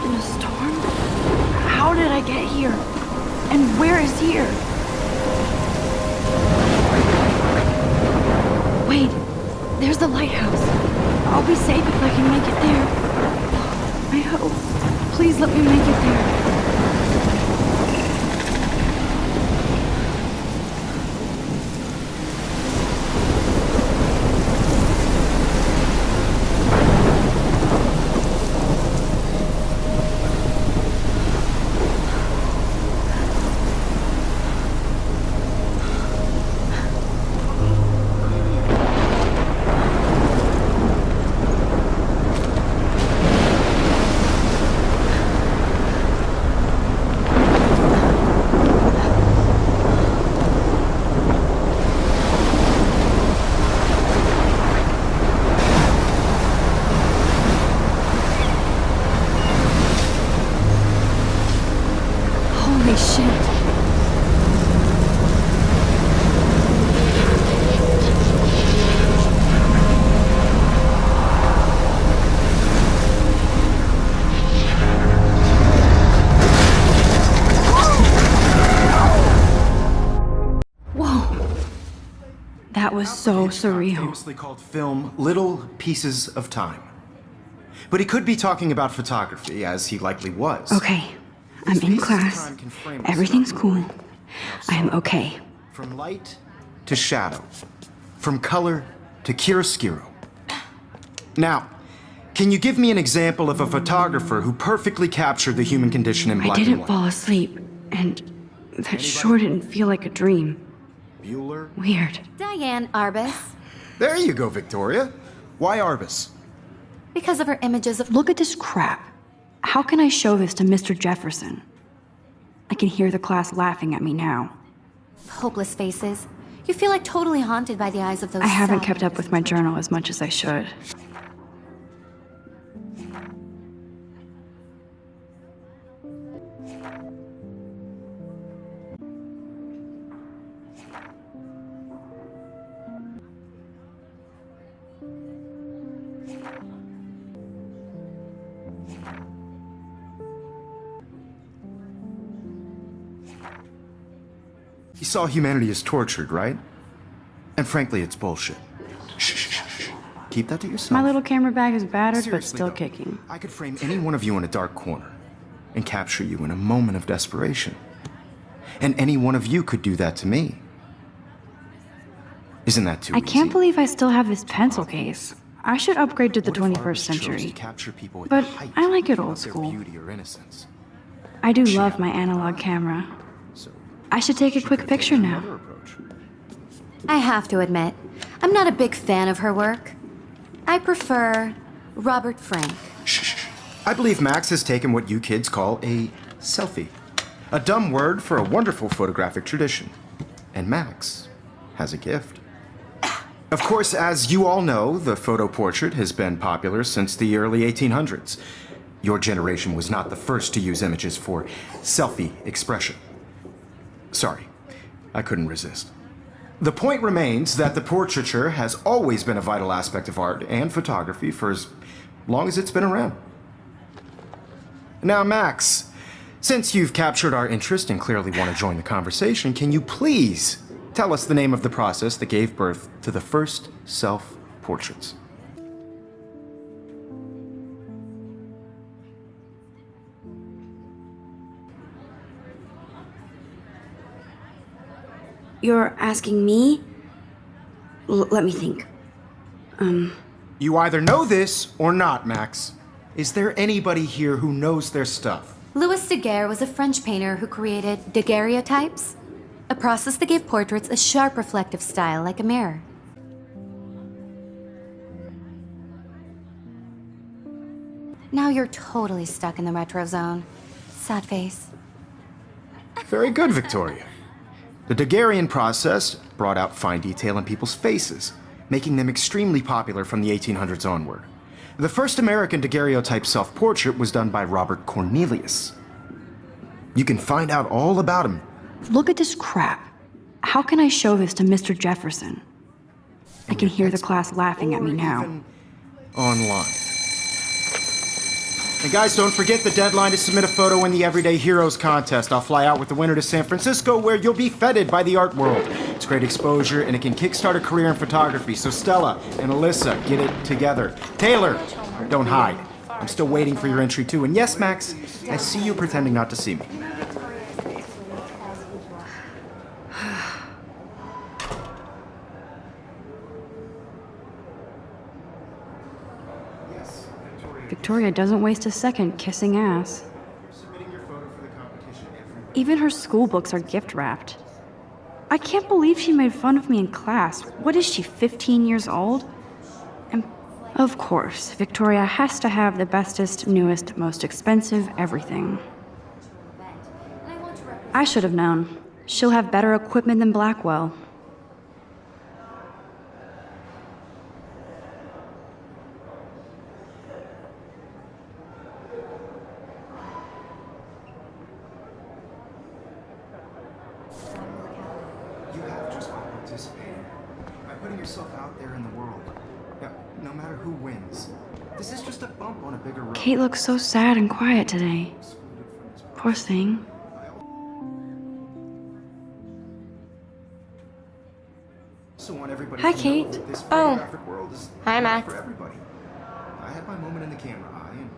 In a storm? How did I get here? And where is here? Wait, there's the lighthouse. I'll be safe if I can make it there. I hope. Please let me make it there. Holy shit. Whoa. That was so surreal. Famously called film Little Pieces of Time. But he could be talking about photography, as he likely was. Okay, I'm in class. Everything's cool. I'm okay. From light to shadow. From color to chiaroscuro. Now, can you give me an example of a photographer who perfectly captured the human condition in black I and didn't white? fall asleep, and that sure didn't feel like a dream. Bueller? Weird. Diane Arbus. There you go, Victoria. Why Arbus? Because of her images of... Look at this crap. How can I show this to Mr. Jefferson? I can hear the class laughing at me now. hopeless faces. You feel like totally haunted by the eyes of those... I haven't sad kept up with my journal as much as I should. You saw humanity as tortured, right? And frankly, it's bullshit. Shh, shh, shh, shh. Keep that to yourself. My little camera bag is battered, but Seriously, still though, kicking. I could frame any one of you in a dark corner and capture you in a moment of desperation. And any one of you could do that to me. Isn't that too I easy? can't believe I still have this pencil case. I should upgrade to the What if 21st artists chose century. to capture people at But the height I like it of old their school. beauty or innocence? I do love my analog camera. So I should take a she quick could have picture taken now. another approach. I have to admit, I'm not a big fan of her work. I prefer Robert Frank. Shh, shh, shh. I believe Max has taken what you kids call a selfie. A dumb word for a wonderful photographic tradition. And Max has a gift. Of course, as you all know, the photo portrait has been popular since the early 1800s. Your generation was not the first to use images for selfie expression. Sorry, I couldn't resist. The point remains that the portraiture has always been a vital aspect of art and photography for as long as it's been around. Now, Max, since you've captured our interest and clearly want to join the conversation, can you please tell us the name of the process that gave birth to the first self-portraits? You're asking me? Let me think. You either know this or not, Max. Is there anybody here who knows their stuff? Louis Daguerre was a French painter who created daguerreotypes, a process that gave portraits a sharp reflective style like a mirror. Now you're totally stuck in the retro zone. Sad face. Very good, Victoria. The Daguerrean process brought out fine detail in people's faces, making them extremely popular from the 1800s onward. The first American daguerreotype self-portrait was done by Robert Cornelius. You can find out all about him. Look at this crap. How can I show this to Mr. Jefferson? I can hear the class laughing at me now. Even online. And guys, don't forget the deadline to submit a photo in the Everyday Heroes contest. I'll fly out with the winner to San Francisco, where you'll be feted by the art world. It's great exposure, and it can kickstart a career in photography. So Stella and Alyssa, get it together. Taylor, don't hide. I'm still waiting for your entry too. And yes, Max, I see you pretending not to see me. Victoria doesn't waste a second kissing ass. Even her school books are gift wrapped. I can't believe she made fun of me in class. What is she, 15 years old? And of course, Victoria has to have the bestest, newest, most expensive everything. I should have known. She'll have better equipment than Blackwell. You have just by participating, by putting yourself out there in the world. Now, no matter who wins, this is just a bump on a bigger road. Kate looks so sad and quiet today. Poor thing. So want everybody Hi, to know Kate. that this Oh. photographic world is Hi, not Max. for everybody. I had my moment in the camera eye, and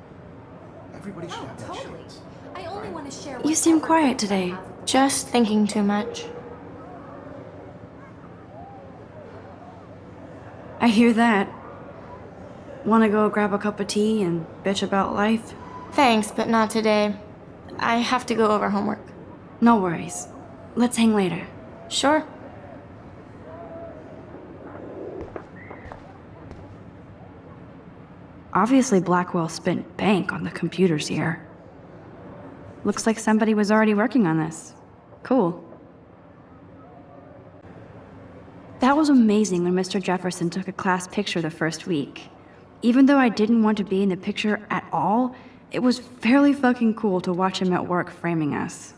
everybody should have that chance. I only want to share. You seem quiet today. Just thinking too much. I hear that. Want to go grab a cup of tea and bitch about life? Thanks, but not today. I have to go over homework. No worries. Let's hang later. Sure. Obviously, Blackwell spent bank on the computers here. Looks like somebody was already working on this. Cool. That was amazing when Mr. Jefferson took a class picture the first week. Even though I didn't want to be in the picture at all, it was fairly fucking cool to watch him at work framing us.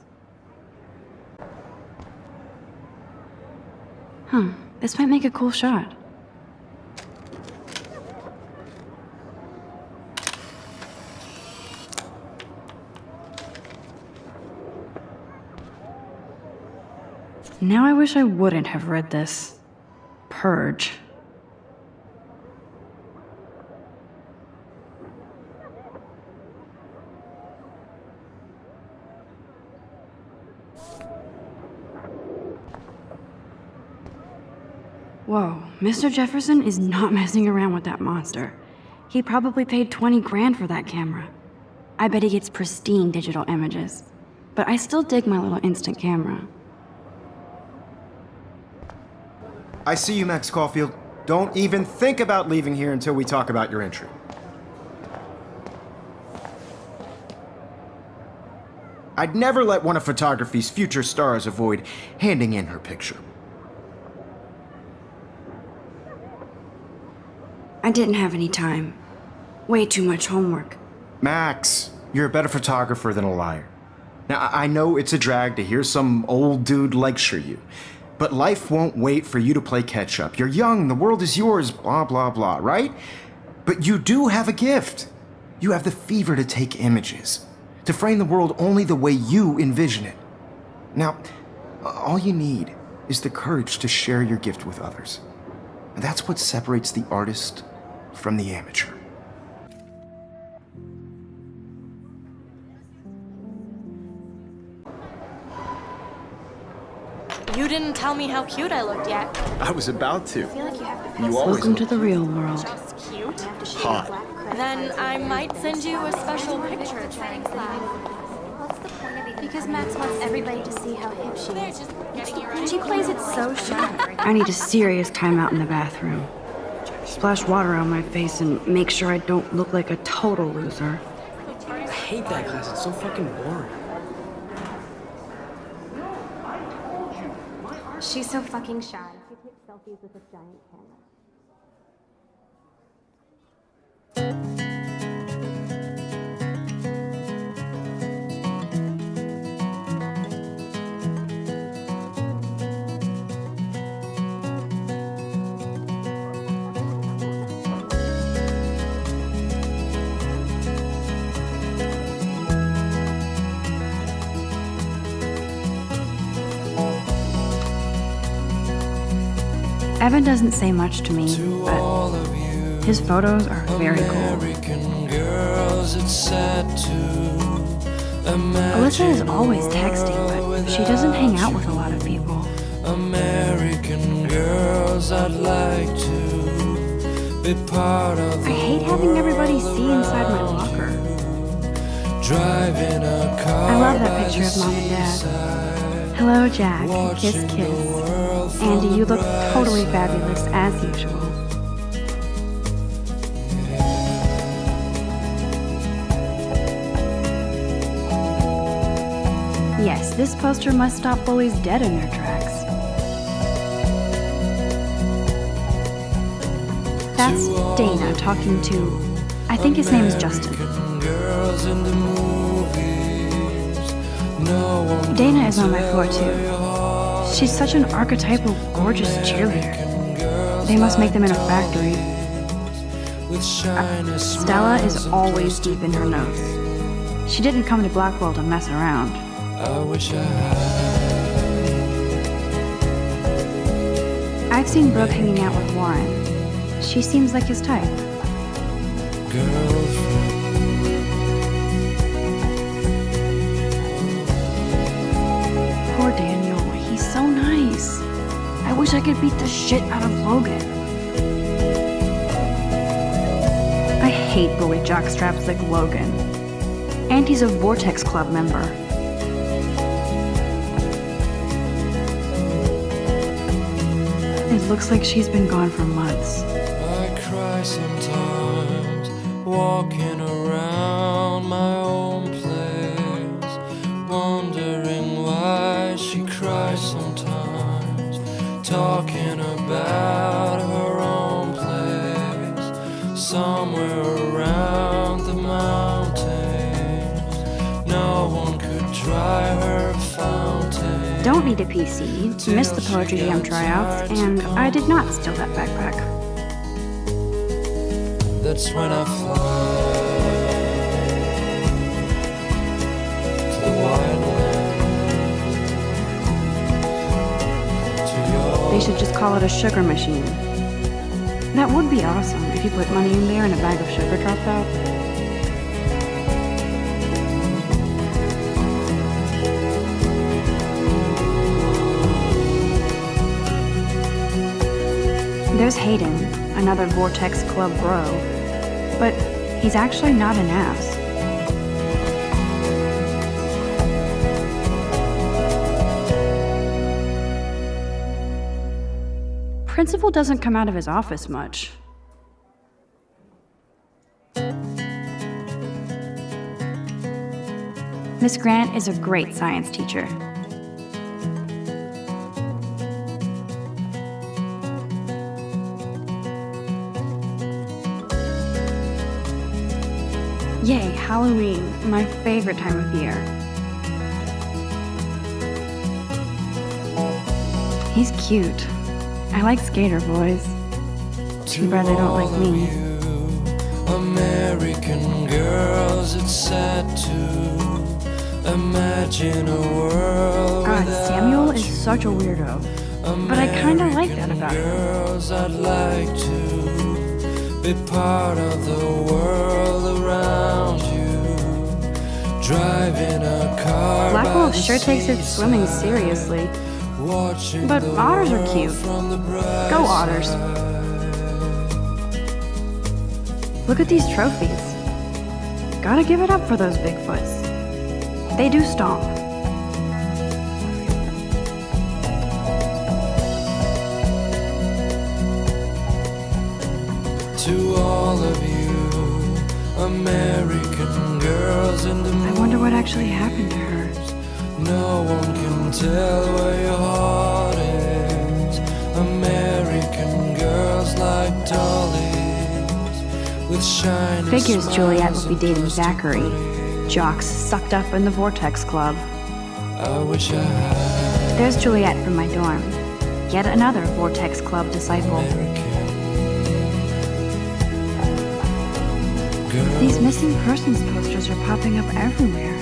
This might make a cool shot. Now I wish I wouldn't have read this. Purge. Whoa, Mr. Jefferson is not messing around with that monster. He probably paid 20 grand for that camera. I bet he gets pristine digital images. But I still dig my little instant camera. I see you, Max Caulfield. Don't even think about leaving here until we talk about your entry. I'd never let one of photography's future stars avoid handing in her picture. I didn't have any time. Way too much homework. Max, you're a better photographer than a liar. Now, I know it's a drag to hear some old dude lecture you, but life won't wait for you to play catch up. You're young, the world is yours, blah, blah, blah, right? But you do have a gift. You have the fever to take images, to frame the world only the way you envision it. Now, all you need is the courage to share your gift with others. And that's what separates the artist from the amateur. You didn't tell me how cute I looked yet. I was about to. I feel like you have to You always Welcome look to the real world. Just cute. hot. Then I might send you a special picture. Because Max wants everybody to see how hip she They're is. just getting you ready. And she plays it so shy. I need a serious timeout in the bathroom. Splash water on my face and make sure I don't look like a total loser. I hate that class. It's so fucking boring. She's so fucking shy. She takes selfies with a giant camera. Evan doesn't say much to me, but his photos are very cool. Alyssa is always texting, but she doesn't hang out with a lot of people. American girls, I'd like to be part of I hate having everybody see inside my locker. driving a car. I love that picture of Mom and Dad. Hello, Jack. Kiss, kiss. Andy, you look totally fabulous, as usual. Yes, this poster must stop bullies dead in their tracks. That's Dana talking to, I think his name is Justin. Girls in the movies. No one Dana is on my floor too. She's such an archetypal, gorgeous cheerleader. They must make them in a factory. with shiny Stella is always deep in her notes. She didn't come to Blackwell to mess around. I wish I had I've seen Brooke hanging out with Warren. She seems like his type. girlfriend. Poor Daniel, he's so nice. I wish I could beat the shit out of Logan. I hate bully jockstraps like Logan. And he's a Vortex Club member. It looks like she's been gone for months. I cry sometimes, walking around my own place, wondering why she cries sometimes, talking about her own place, somewhere around the mountains. No one could dry her fountain. Don't need a PC, missed the Poetry Jam tryouts, and I did not steal that backpack. That's when I fly to the wildland, to your They should just call it a sugar machine. That would be awesome if you put money in there and a bag of sugar dropped out. There's Hayden, another Vortex Club bro, but he's actually not an ass. Principal doesn't come out of his office much. Miss Grant is a great science teacher. Yay, Halloween, my favorite time of year. He's cute. I like skater boys. Too bad they don't like me. American girls, it's sad to imagine a world without Samuel is such a weirdo, but I kinda like that about him. girls, I'd like to be part of the world around you, driving a car. Blackwell sure takes its swimming seriously, but otters are cute. Go otters. Look at these trophies. Gotta give it up for those Bigfoots. They do stomp. To all of you, American girls in the I wonder what actually happened to her. no one can tell where your heart is. American girls like dollies with shiny Figures Juliet smiles would be dating and Zachary. Jocks sucked up in the Vortex Club. I wish I had There's Juliet from my dorm. Yet another Vortex Club disciple. girls. These missing persons posters are popping up everywhere.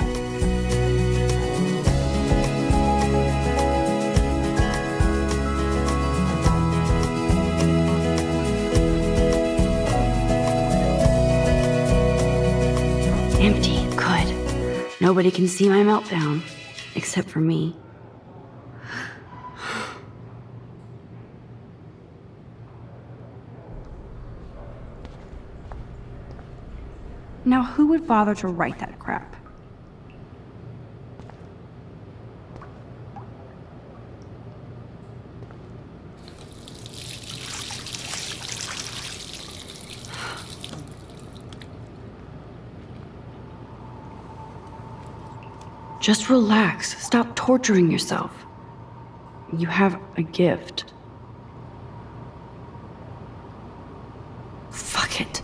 Empty. Good. Nobody can see my meltdown. Except for me. Now, who would bother to write that crap? Just relax. Stop torturing yourself. You have a gift. Fuck it.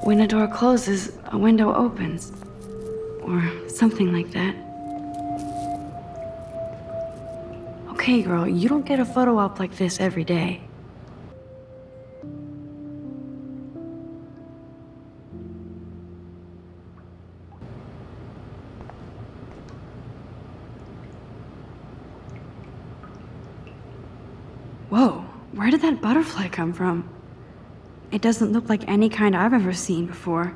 When a door closes, a window opens. Or something like that. Okay, girl, you don't get a photo op like this every day. Whoa, where did that butterfly come from? It doesn't look like any kind I've ever seen before.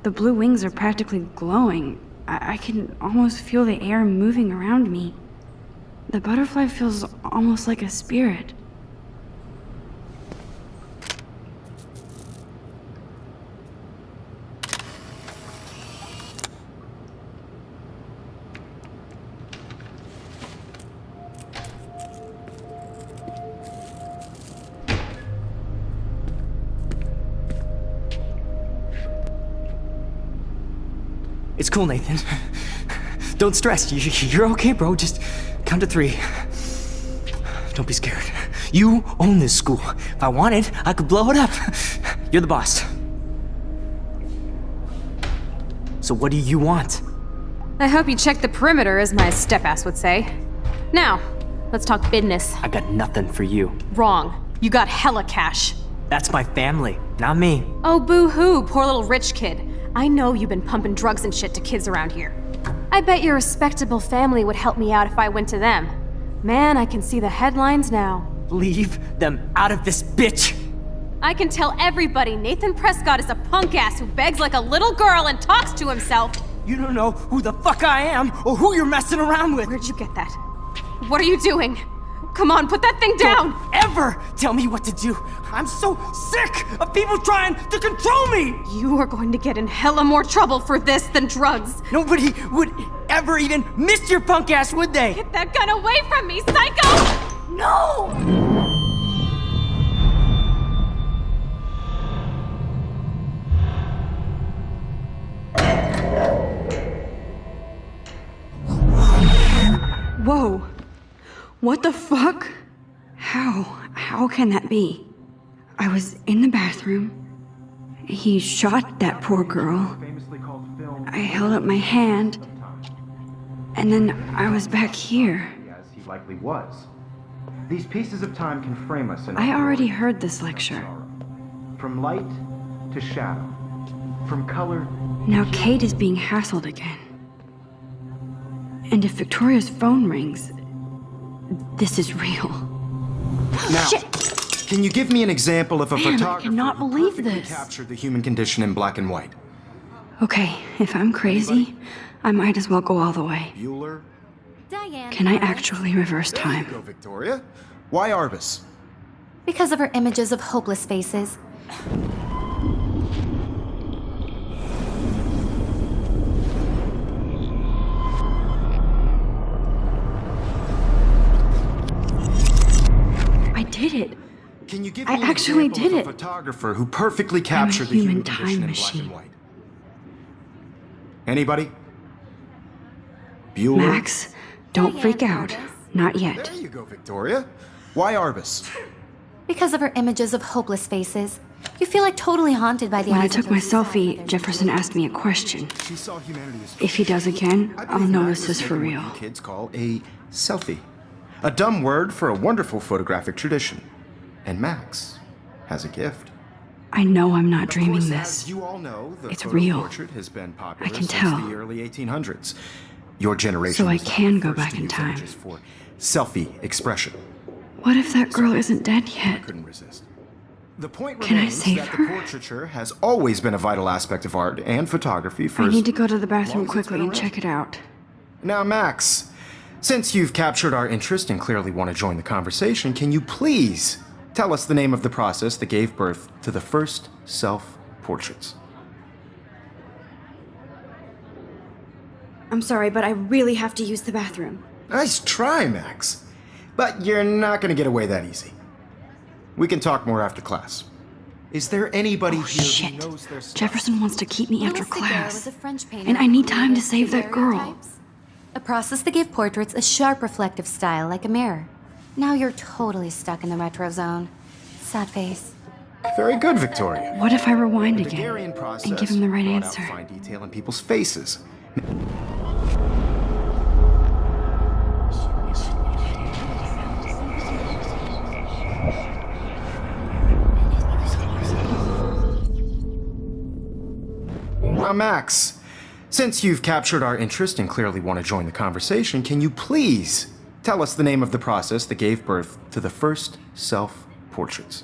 The blue wings are practically glowing. I can almost feel the air moving around me. The butterfly feels almost like a spirit. It's cool, Nathan. Don't stress. You're okay, bro. Just count to 3. Don't be scared. You own this school. If I wanted, I could blow it up. You're the boss. So what do you want? I hope you checked the perimeter, as my step-ass would say. Now, let's talk business. I got nothing for you. Wrong. You got hella cash. That's my family, not me. Oh, boo-hoo, poor little rich kid. I know you've been pumping drugs and shit to kids around here. I bet your respectable family would help me out if I went to them. Man, I can see the headlines now. Leave them out of this bitch! I can tell everybody Nathan Prescott is a punk ass who begs like a little girl and talks to himself. You don't know who the fuck I am or who you're messing around with. Where'd you get that? What are you doing? Come on, put that thing down! Don't ever tell me what to do. I'm so sick of people trying to control me. You are going to get in hella more trouble for this than drugs. Nobody would ever even miss your punk ass, would they? Get that gun away from me, psycho! No! Whoa. What the fuck? How can that be? I was in the bathroom. He shot that poor girl. I held up my hand. And then I was back here. As he likely was. These pieces of time can frame us in I already heard this lecture. From light to shadow. From color. Now Kate is being hassled again. And if Victoria's phone rings, this is real. Now, Shit! can you give me an example of a Man, I photographer cannot who believe perfectly this. captured the human condition in black and white? Okay, if I'm crazy, I might as well go all the way. Bueller? Diane. Can I actually reverse There you time? go, Victoria. Why Arbus? Because of her images of hopeless faces. I did it. Can you give I me an actually example did of a it. photographer who perfectly captured the human human time condition in black machine. and white? Anybody? Bueller? Max, don't Diane freak out. Arbus. Not yet. There you go, Victoria. Why Arbus? Because of her images of hopeless faces. You feel like totally haunted by the When I eyes took of my those who selfie, suffer. Jefferson asked me a question. She saw humanity as If he does again, I I'll believe know Max this has is for taken real. what you kids call a selfie. A dumb word for a wonderful photographic tradition. And Max has a gift. I know I'm not Of dreaming course, this. as you all know, the It's photo real. portrait has been popular I can since tell. the early 1800s. Your generation So I was the can go first back to in use time. images for selfie expression. What if that girl isn't dead yet? Couldn't resist. The point Can I remains save that her? the portraiture has always been a vital aspect of art and photography for I as need to go to the long bathroom as it's quickly been and around. check it out. Now, Max, since you've captured our interest and clearly want to join the conversation, can you please tell us the name of the process that gave birth to the first self-portraits? I'm sorry, but I really have to use the bathroom. Nice try, Max. But you're not going to get away that easy. We can talk more after class. Is there anybody Oh, here shit. who knows their stuff? Jefferson wants to keep me after Louis Daguerre class. was a French painter And I who need time to created save that girl. daguerreotypes, a process that gave portraits a sharp reflective style like a mirror. Now you're totally stuck in the retro zone. Sad face. Very good, Victoria. What if I rewind The again Daguerrean process and give him the right brought answer? out fine detail in people's faces. Now, Max, since you've captured our interest and clearly want to join the conversation, can you please tell us the name of the process that gave birth to the first self-portraits?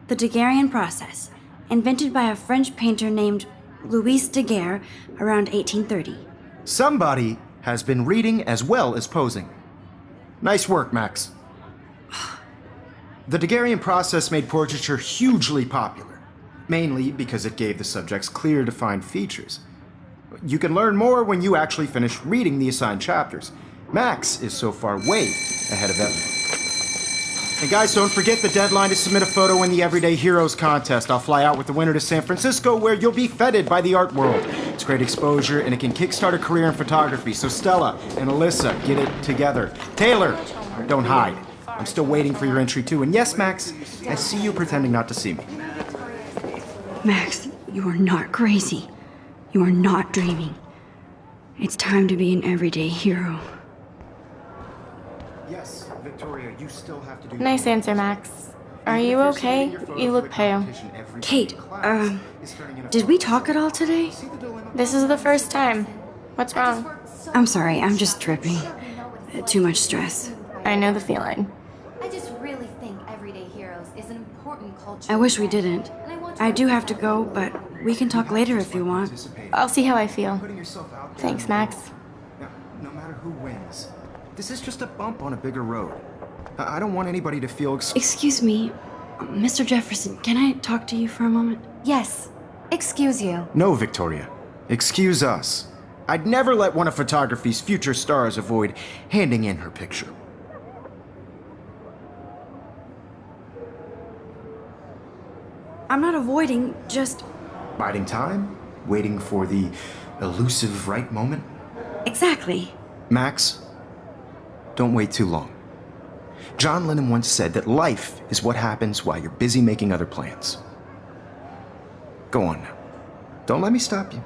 The Daguerrean process, invented by a French painter named Louis Daguerre around 1830. Somebody has been reading as well as posing. Nice work, Max. The Daguerrean process made portraiture hugely popular, mainly because it gave the subjects clear, defined features. You can learn more when you actually finish reading the assigned chapters. Max is so far way ahead of everyone. And guys, don't forget the deadline to submit a photo in the Everyday Heroes contest. I'll fly out with the winner to San Francisco, where you'll be feted by the art world. It's great exposure, and it can kickstart a career in photography. So Stella and Alyssa, get it together. Taylor, don't hide. I'm still waiting for your entry too. And yes, Max, I see you pretending not to see me. Max, you are not crazy. You are not dreaming. It's time to be an everyday hero. Yes, Victoria, you still have to do. Nice answer, Max. Are you okay? You look pale. Kate, did we talk at all today? This is the first time. What's wrong? I'm sorry, I'm just tripping. Too much stress. I know the feeling. I just really think Everyday Heroes is an important culture. I wish we didn't. I do have to go, but we can talk later if you want. I'll see how I feel. Putting yourself out there. Thanks, Max. Now, no matter who wins, this is just a bump on a bigger road. I don't want anybody to feel Excuse me, Mr. Jefferson, can I talk to you for a moment? Yes. Excuse you. No, Victoria. Excuse us. I'd never let one of photography's future stars avoid handing in her picture. I'm not avoiding, just... Biding time? Waiting for the elusive right moment? Exactly. Max, don't wait too long. John Lennon once said that life is what happens while you're busy making other plans. Go on now. Don't let me stop you.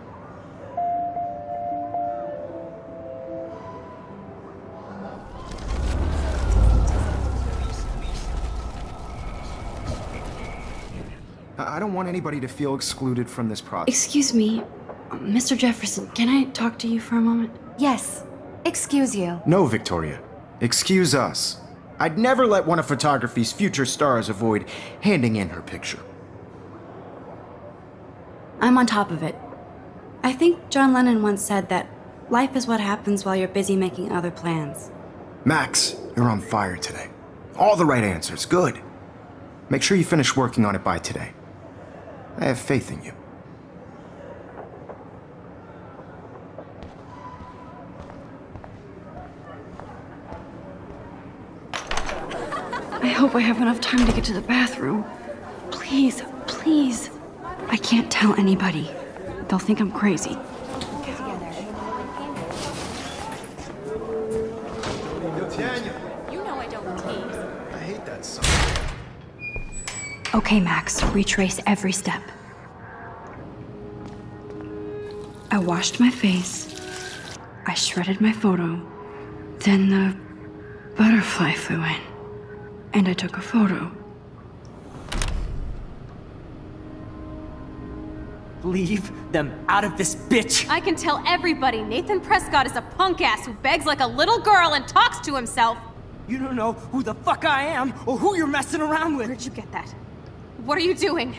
I don't want anybody to feel excluded from this process. Excuse me, Mr. Jefferson, can I talk to you for a moment? Yes. Excuse you. No, Victoria. Excuse us. I'd never let one of photography's future stars avoid handing in her picture. I'm on top of it. I think John Lennon once said that life is what happens while you're busy making other plans. Max, you're on fire today. All the right answers. Good. Make sure you finish working on it by today. I have faith in you. I hope I have enough time to get to the bathroom. Please, please. I can't tell anybody. They'll think I'm crazy. Daniel, You know I don't tease. I hate that song. Okay, Max, retrace every step. I washed my face. I shredded my photo. Then the butterfly flew in. And I took a photo. Leave them out of this bitch! I can tell everybody Nathan Prescott is a punk ass who begs like a little girl and talks to himself. You don't know who the fuck I am or who you're messing around with. Where'd you get that? What are you doing?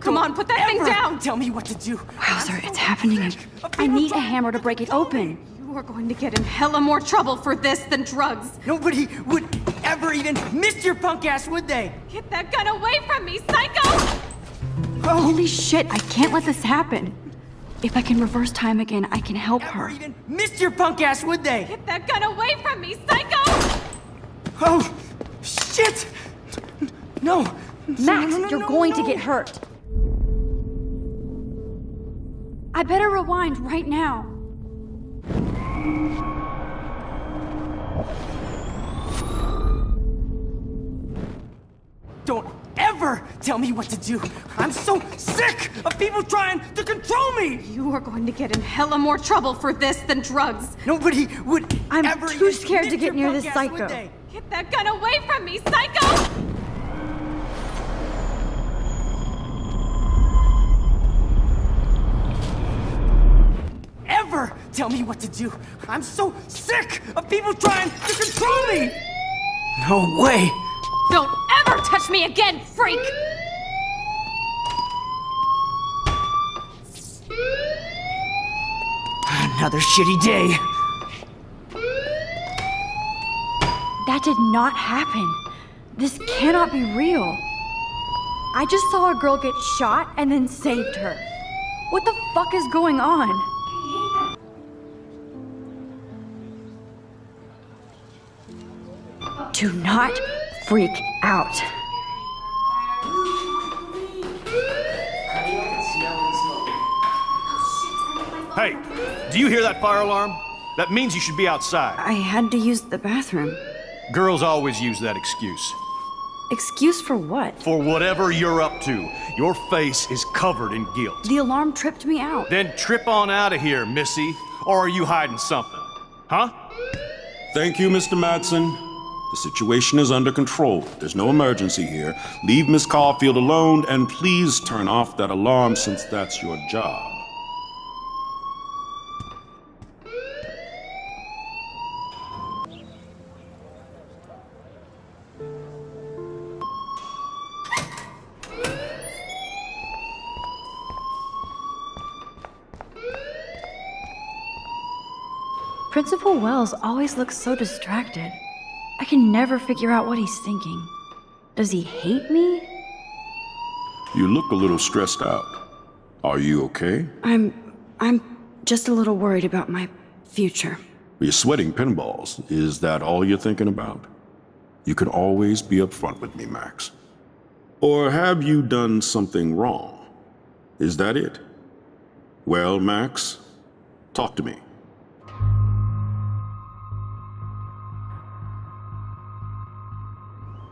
Come on, put that thing Ever down! Tell me what to do. Wowzer, it's happening. I need a hammer to break it open. You are going to get in hella more trouble for this than drugs. Nobody would ever even miss your punk ass, would they? Get that gun away from me, psycho! Holy shit, I can't let this happen. If I can reverse time again, I can help Ever her. even miss your punk ass, would they? Get that gun away from me, psycho! Oh, shit! No. Max, No, you're going to no. get hurt. I better rewind right now. Don't ever tell me what to do. I'm so sick of people trying to control me. You are going to get in hella more trouble for this than drugs. Nobody would I'm ever too even scared to miss get your near punk this ass, psycho. would they? Get that gun away from me, psycho! Ever tell me what to do. I'm so sick of people trying to control me. No way. Don't ever touch me again, freak! Another shitty day. That did not happen. This cannot be real. I just saw a girl get shot and then saved her. What the fuck is going on? Do not freak out. Hey, do you hear that fire alarm? That means you should be outside. I had to use the bathroom. Girls always use that excuse. Excuse for what? For whatever you're up to, your face is covered in guilt. The alarm tripped me out. Then trip on out of here, Missy. Or are you hiding something? Huh? Thank you, Mr. Madsen. The situation is under control. There's no emergency here. Leave Miss Caulfield alone, and please turn off that alarm since that's your job. Principal Wells always looks so distracted. I can never figure out what he's thinking. Does he hate me? You look a little stressed out. Are you okay? I'm just a little worried about my future. You're sweating pinballs. Is that all you're thinking about? You can always be upfront with me, Max. Or have you done something wrong? Is that it? Well, Max, talk to me.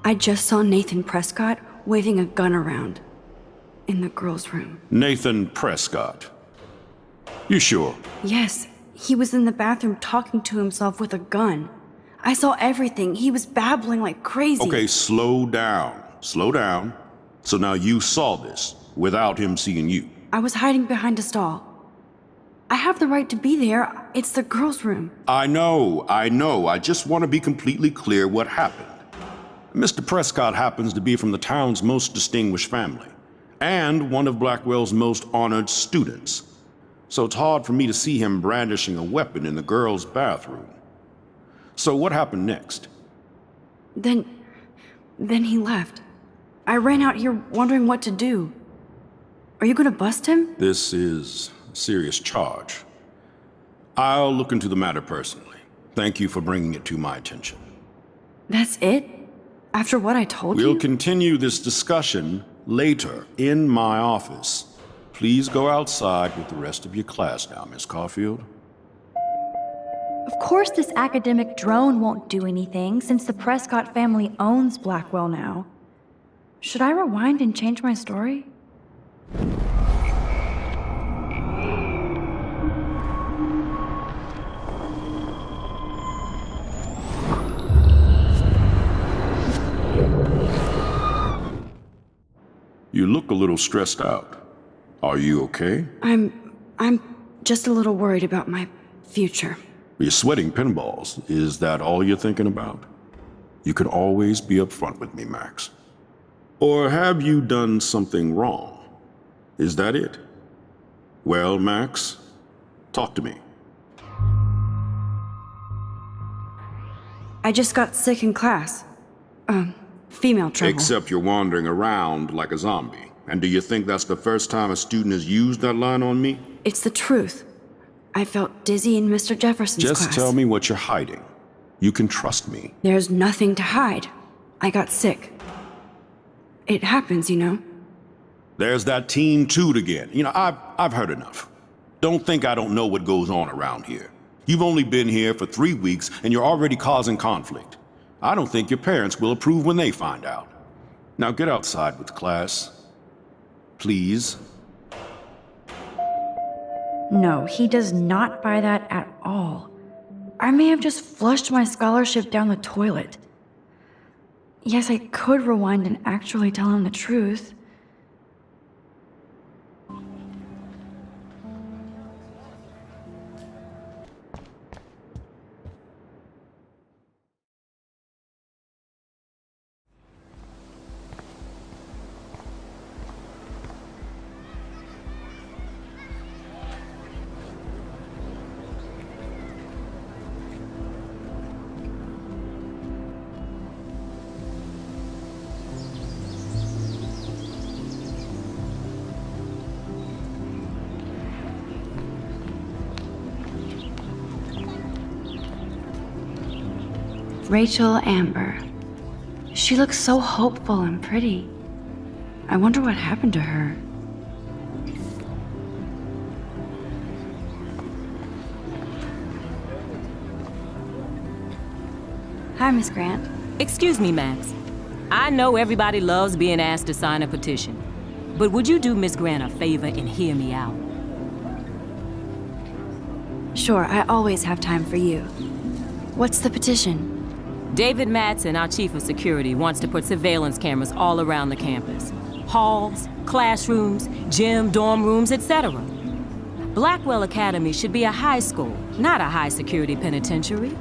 I just saw Nathan Prescott waving a gun around in the girls' room. Nathan Prescott. You sure? Yes, he was in the bathroom talking to himself with a gun. I saw everything. He was babbling like crazy. Okay, slow down. Slow down. So now you saw this without him seeing you. I was hiding behind a stall. I have the right to be there. It's the girls' room. I know. I just want to be completely clear what happened. Mr. Prescott happens to be from the town's most distinguished family, and one of Blackwell's most honored students. So it's hard for me to see him brandishing a weapon in the girls' bathroom. So what happened next? Then he left. I ran out here wondering what to do. Are you gonna bust him? This is a serious charge. I'll look into the matter personally. Thank you for bringing it to my attention. That's it? After what I told We'll you? continue this discussion later in my office. Please go outside with the rest of your class now, Miss Caulfield. Of course, this academic drone won't do anything since the Prescott family owns Blackwell now. Should I rewind and change my story? You look a little stressed out. Are you okay? I'm just a little worried about my future. You're sweating pinballs. Is that all you're thinking about? You can always be upfront with me, Max. Or have you done something wrong? Is that it? Well, Max, talk to me. I just got sick in class. Female trouble. Except you're wandering around like a zombie. And do you think that's the first time a student has used that line on me? It's the truth. I felt dizzy in Mr. Jefferson's class. Just tell me what you're hiding. You can trust me. There's nothing to hide. I got sick. It happens, you know. There's that teen toot again. You know, I've heard enough. Don't think I don't know what goes on around here. You've only been here for 3 weeks and you're already causing conflict. I don't think your parents will approve when they find out. Now get outside with class. Please. No, he does not buy that at all. I may have just flushed my scholarship down the toilet. Yes, I could rewind and actually tell him the truth. Rachel Amber. She looks so hopeful and pretty. I wonder what happened to her. Hi, Miss Grant. Excuse me, Max. I know everybody loves being asked to sign a petition, but would you do Miss Grant a favor and hear me out? Sure, I always have time for you. What's the petition? David Madsen, our chief of security, wants to put surveillance cameras all around the campus. Halls, classrooms, gym, dorm rooms, etc. Blackwell Academy should be a high school, not a high-security penitentiary.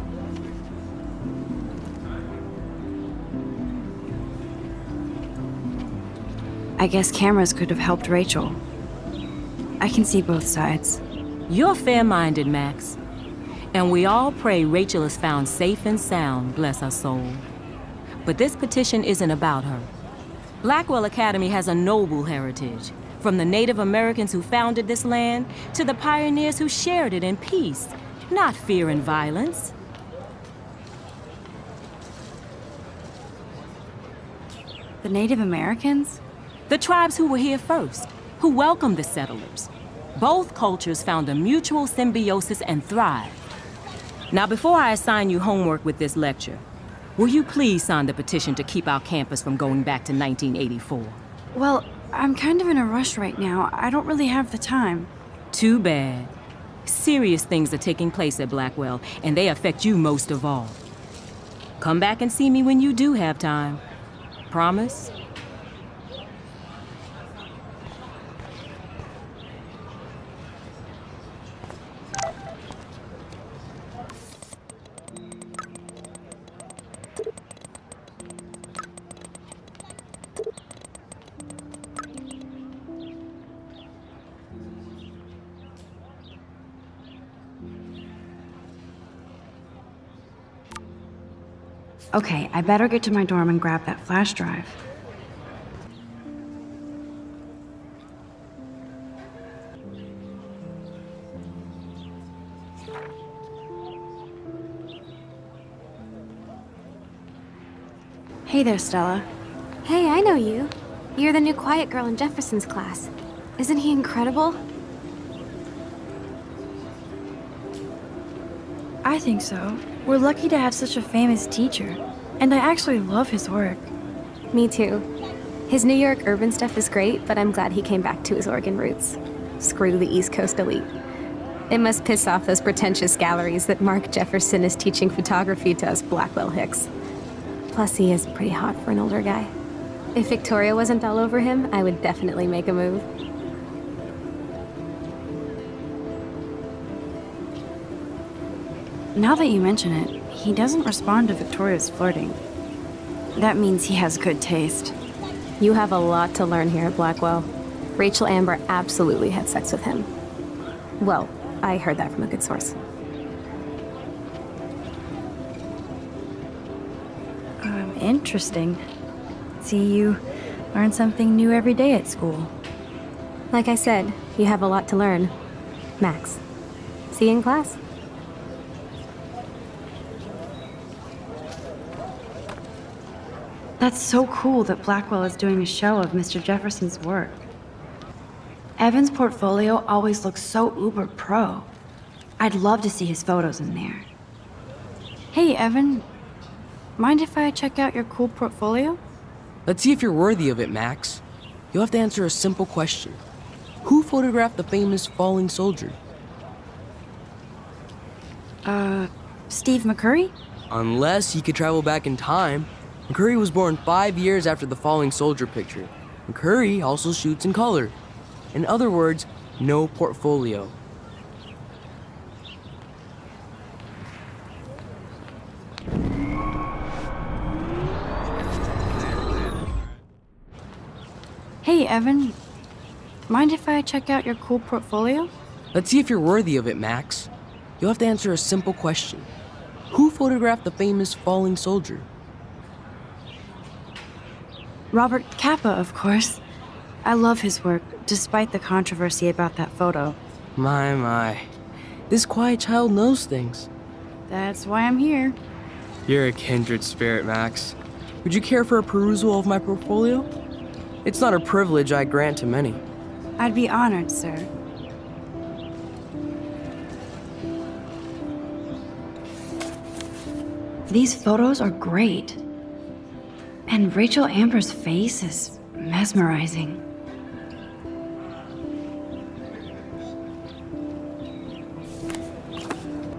I guess cameras could have helped Rachel. I can see both sides. You're fair-minded, Max. And we all pray Rachel is found safe and sound, bless her soul. But this petition isn't about her. Blackwell Academy has a noble heritage, from the Native Americans who founded this land to the pioneers who shared it in peace, not fear and violence. The Native Americans? The tribes who were here first, who welcomed the settlers. Both cultures found a mutual symbiosis and thrived. Now, before I assign you homework with this lecture, will you please sign the petition to keep our campus from going back to 1984? Well, I'm kind of in a rush right now. I don't really have the time. Too bad. Serious things are taking place at Blackwell, and they affect you most of all. Come back and see me when you do have time. Promise? Okay, I better get to my dorm and grab that flash drive. Hey there, Stella. Hey, I know you. You're the new quiet girl in Jefferson's class. Isn't he incredible? I think so. We're lucky to have such a famous teacher. And I actually love his work. Me too. His New York urban stuff is great, but I'm glad he came back to his Oregon roots. Screw the East Coast elite. It must piss off those pretentious galleries that Mark Jefferson is teaching photography to us Blackwell hicks. Plus, he is pretty hot for an older guy. If Victoria wasn't all over him, I would definitely make a move. Now that you mention it, he doesn't respond to Victoria's flirting. That means he has good taste. You have a lot to learn here at Blackwell. Rachel Amber absolutely had sex with him. Well, I heard that from a good source. Interesting. See, you learn something new every day at school. Like I said, you have a lot to learn. Max. See you in class. That's so cool that Blackwell is doing a show of Mr. Jefferson's work. Evan's portfolio always looks so uber pro. I'd love to see his photos in there. Hey, Evan. Mind if I check out your cool portfolio? Let's see if you're worthy of it, Max. You'll have to answer a simple question. Who photographed the famous falling soldier? Steve McCurry? Unless he could travel back in time. McCurry was born 5 years after the falling soldier picture. McCurry also shoots in color. In other words, no portfolio. Hey, Evan. Mind if I check out your cool portfolio? Let's see if you're worthy of it, Max. You'll have to answer a simple question. Who photographed the famous falling soldier? Robert Capa, of course. I love his work, despite the controversy about that photo. My. This quiet child knows things. That's why I'm here. You're a kindred spirit, Max. Would you care for a perusal of my portfolio? It's not a privilege I grant to many. I'd be honored, sir. These photos are great. And Rachel Amber's face is mesmerizing.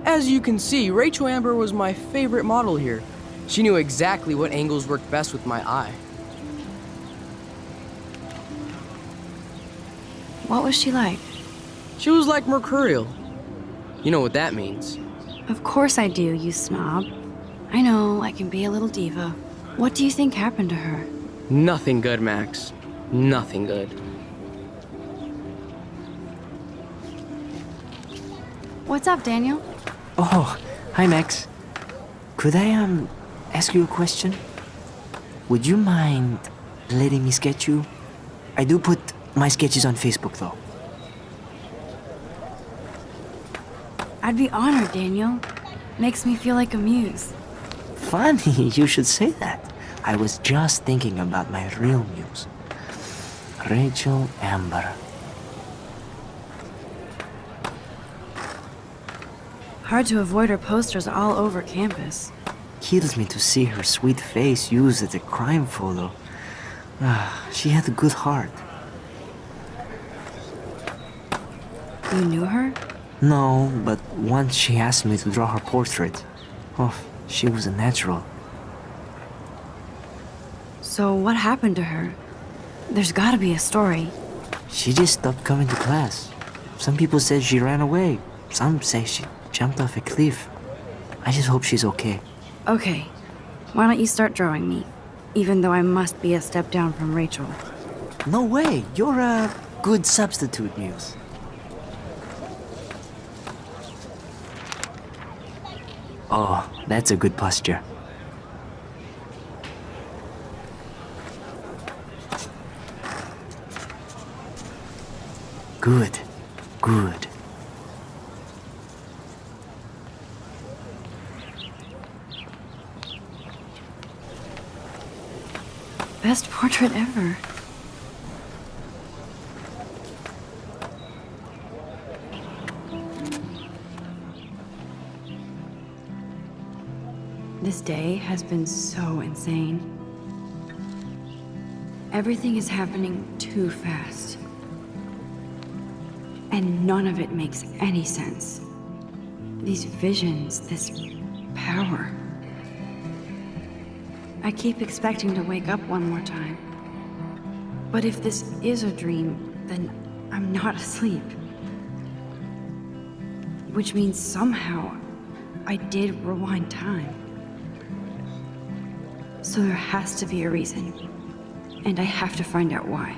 As you can see, Rachel Amber was my favorite model here. She knew exactly what angles worked best with my eye. What was she like? She was like mercurial. You know what that means. Of course I do, you snob. I know, I can be a little diva. What do you think happened to her? Nothing good, Max. Nothing good. What's up, Daniel? Oh, hi Max. Could I, ask you a question? Would you mind letting me sketch you? I do put my sketches on Facebook, though. I'd be honored, Daniel. Makes me feel like a muse. Funny, you should say that. I was just thinking about my real muse. Rachel Amber. Hard to avoid her posters all over campus. Kills me to see her sweet face used as a crime photo. She had a good heart. You knew her? No, but once she asked me to draw her portrait. Oh, she was a natural. So what happened to her? There's gotta be a story. She just stopped coming to class. Some people said she ran away. Some say she jumped off a cliff. I just hope she's okay. Okay, why don't you start drawing me? Even though I must be a step down from Rachel. No way, you're a good substitute, Muse. Oh, that's a good posture. Good, good. Best portrait ever. This day has been so insane. Everything is happening too fast. And none of it makes any sense. These visions, this power. I keep expecting to wake up one more time. But if this is a dream, then I'm not asleep. Which means somehow I did rewind time. So there has to be a reason. And I have to find out why.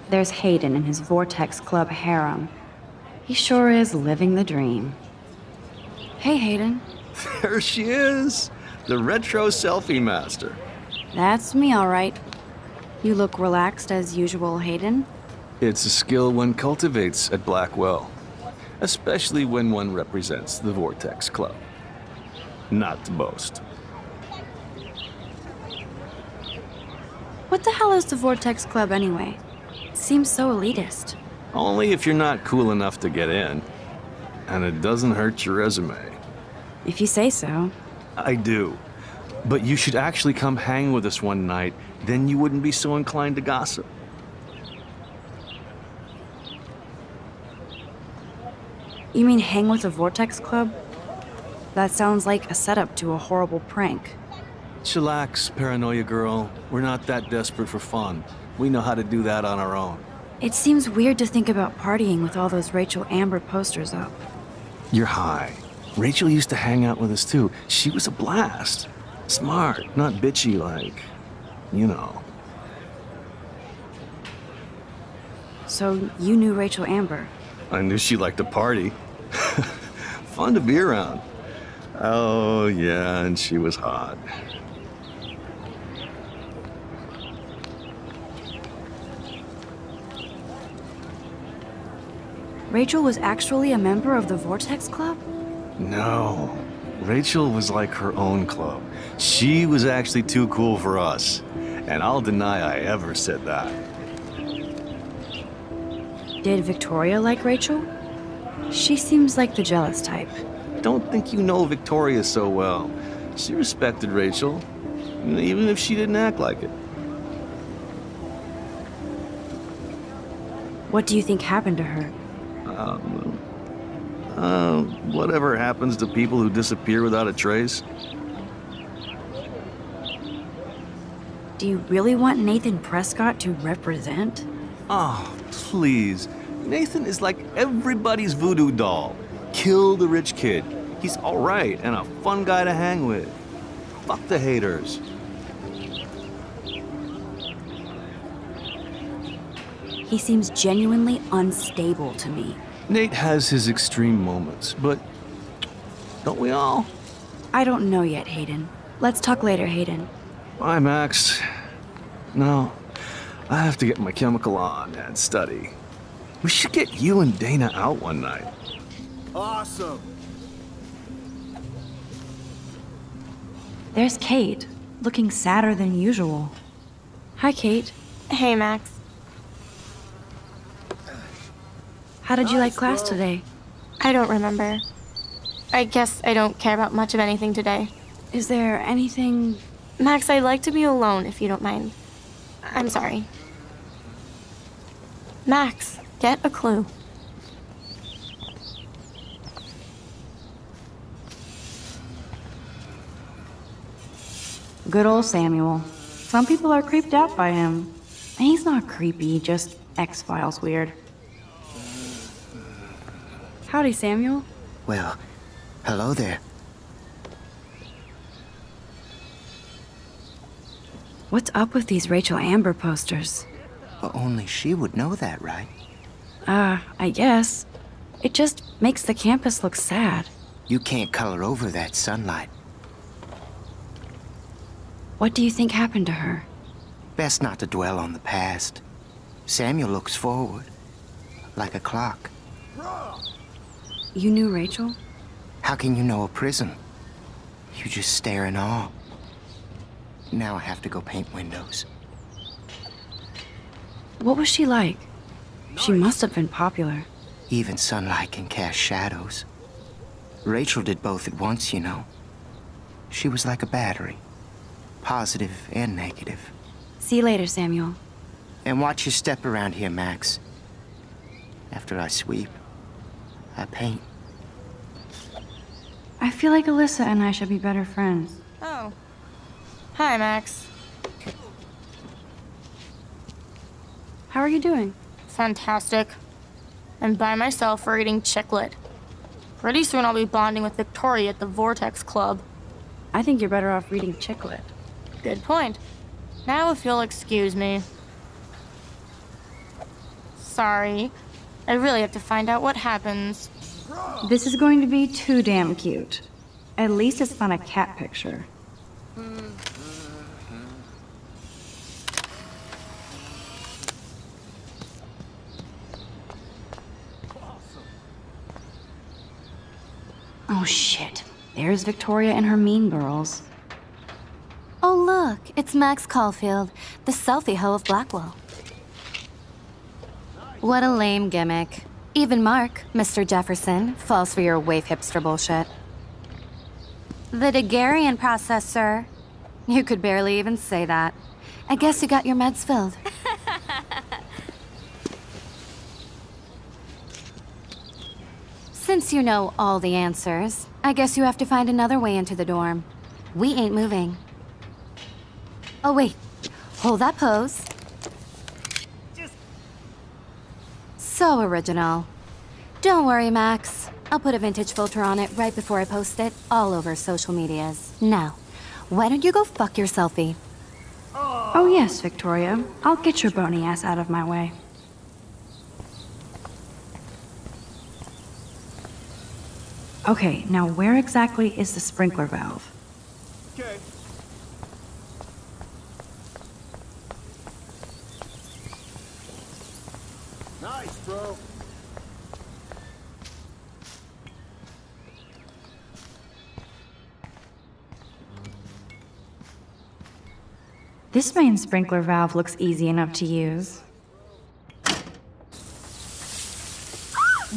There's Hayden and his Vortex Club harem. He sure is living the dream. Hey, Hayden. There she is, the retro selfie master. That's me, all right. You look relaxed as usual, Hayden. It's a skill one cultivates at Blackwell, especially when one represents the Vortex Club. Not to boast. What the hell is the Vortex Club anyway? It seems so elitist. Only if you're not cool enough to get in. And it doesn't hurt your resume. If you say so. I do. But you should actually come hang with us one night, then you wouldn't be so inclined to gossip. You mean hang with the Vortex Club? That sounds like a setup to a horrible prank. Chillax, paranoia girl. We're not that desperate for fun. We know how to do that on our own. It seems weird to think about partying with all those Rachel Amber posters up. You're high. Rachel used to hang out with us too. She was a blast. Smart, not bitchy like, you know. So you knew Rachel Amber? I knew she liked to party. Fun to be around. Oh, yeah, and she was hot. Rachel was actually a member of the Vortex Club? No. Rachel was like her own club. She was actually too cool for us. And I'll deny I ever said that. Did Victoria like Rachel? She seems like the jealous type. Don't think you know Victoria so well. She respected Rachel, even if she didn't act like it. What do you think happened to her? Whatever happens to people who disappear without a trace. Do you really want Nathan Prescott to represent? Oh, please. Nathan is like everybody's voodoo doll. Kill the rich kid. He's all right and a fun guy to hang with. Fuck the haters. He seems genuinely unstable to me. Nate has his extreme moments, but don't we all? I don't know yet, Hayden. Let's talk later, Hayden. Bye, Max. No, I have to get my chemical on and study. We should get you and Dana out one night. Awesome. There's Kate, looking sadder than usual. Hi, Kate. Hey, Max. How did you like class today? I don't remember. I guess I don't care about much of anything today. Is there anything... Max, I'd like to be alone if you don't mind. I'm sorry. Max, get a clue. Good old Samuel. Some people are creeped out by him. And he's not creepy, just X-Files weird. Howdy, Samuel. Well, hello there. What's up with these Rachel Amber posters? Only she would know that, right? I guess. It just makes the campus look sad. You can't color over that sunlight. What do you think happened to her? Best not to dwell on the past. Samuel looks forward, like a clock. You knew Rachel? How can you know a prism? You just stare in awe. Now I have to go paint windows. What was she like? She must have been popular. Even sunlight can cast shadows. Rachel did both at once, you know. She was like a battery. Positive and negative. See you later, Samuel. And watch your step around here, Max. After I sweep, I paint. I feel like Alyssa and I should be better friends. Oh. Hi, Max. How are you doing? Fantastic. I'm by myself reading Chicklet. Pretty soon I'll be bonding with Victoria at the Vortex Club. I think you're better off reading Chicklet. Good point. Now if you'll excuse me. Sorry. I really have to find out what happens. This is going to be too damn cute. At least it's not a cat picture. Oh shit. There's Victoria and her mean girls. Oh, look, it's Max Caulfield, the selfie hoe of Blackwell. What a lame gimmick. Even Mark, Mr. Jefferson, falls for your waif hipster bullshit. The Daguerrean process, sir. You could barely even say that. I guess you got your meds filled. Since you know all the answers, I guess you have to find another way into the dorm. We ain't moving. Oh, wait. Hold that pose. So original. Don't worry, Max. I'll put a vintage filter on it right before I post it all over social medias. Now, why don't you go fuck your selfie? Oh yes, Victoria. I'll get your bony ass out of my way. Okay, now where exactly is the sprinkler valve? Okay. Nice, bro. This main sprinkler valve looks easy enough to use.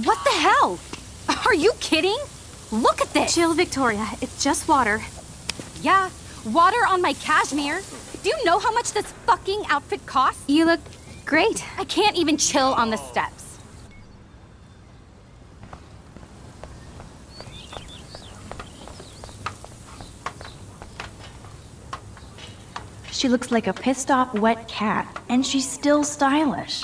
What the hell? Are you kidding? Look at this! Chill, Victoria. It's just water. Yeah, water on my cashmere. Do you know how much this fucking outfit costs? You look great. I can't even chill on the steps. She looks like a pissed off wet cat, and she's still stylish.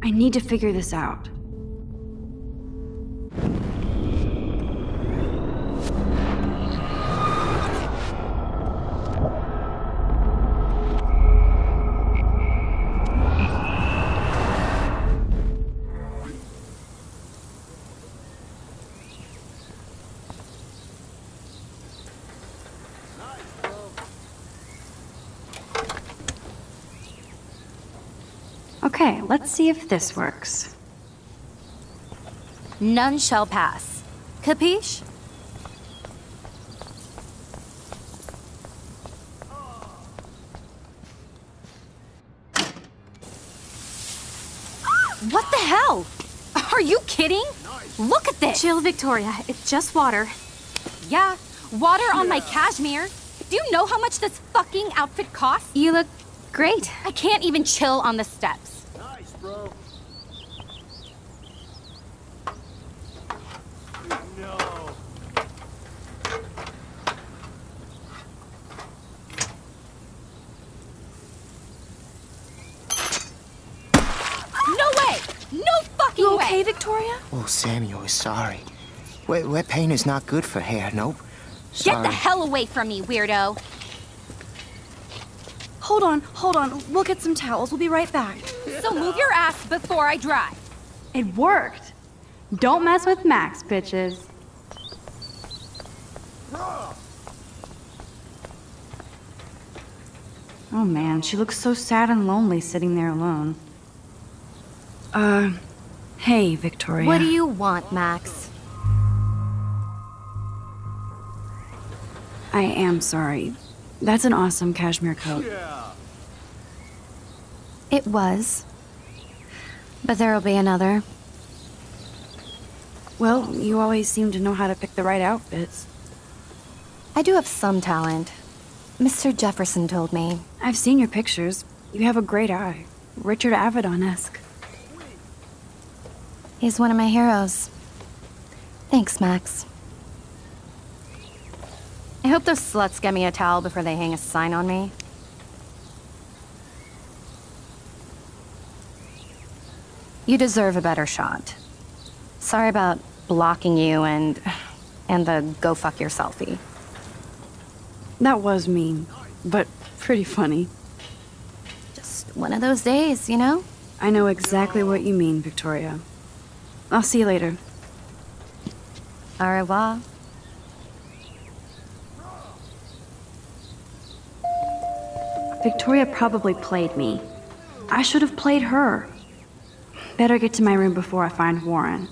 I need to figure this out. Okay, let's see if this works. None shall pass. Capiche? What the hell? Are you kidding? Look at this! Chill, Victoria. It's just water. Yeah, water on my cashmere. Do you know how much this fucking outfit costs? You look great. I can't even chill on the steps. Nice, bro. No. No way! No fucking You way! okay, Victoria? Oh, Samuel is sorry. Wet paint is not good for hair, nope. Get Sorry. the hell away from me, weirdo! Hold on. We'll get some towels. We'll be right back. So move your ass before I dry. It worked. Don't mess with Max, bitches. Oh man, she looks so sad and lonely sitting there alone. Hey, Victoria. What do you want, Max? I am sorry. That's an awesome cashmere coat. Yeah. It was. But there'll be another. Well, you always seem to know how to pick the right outfits. I do have some talent. Mr. Jefferson told me. I've seen your pictures. You have a great eye. Richard Avedon-esque. He's one of my heroes. Thanks, Max. I hope those sluts get me a towel before they hang a sign on me. You deserve a better shot. Sorry about blocking you and the go fuck yourselfie. That was mean, but pretty funny. Just one of those days, you know? I know exactly what you mean, Victoria. I'll see you later. Au revoir. Victoria probably played me. I should have played her. Better get to my room before I find Warren.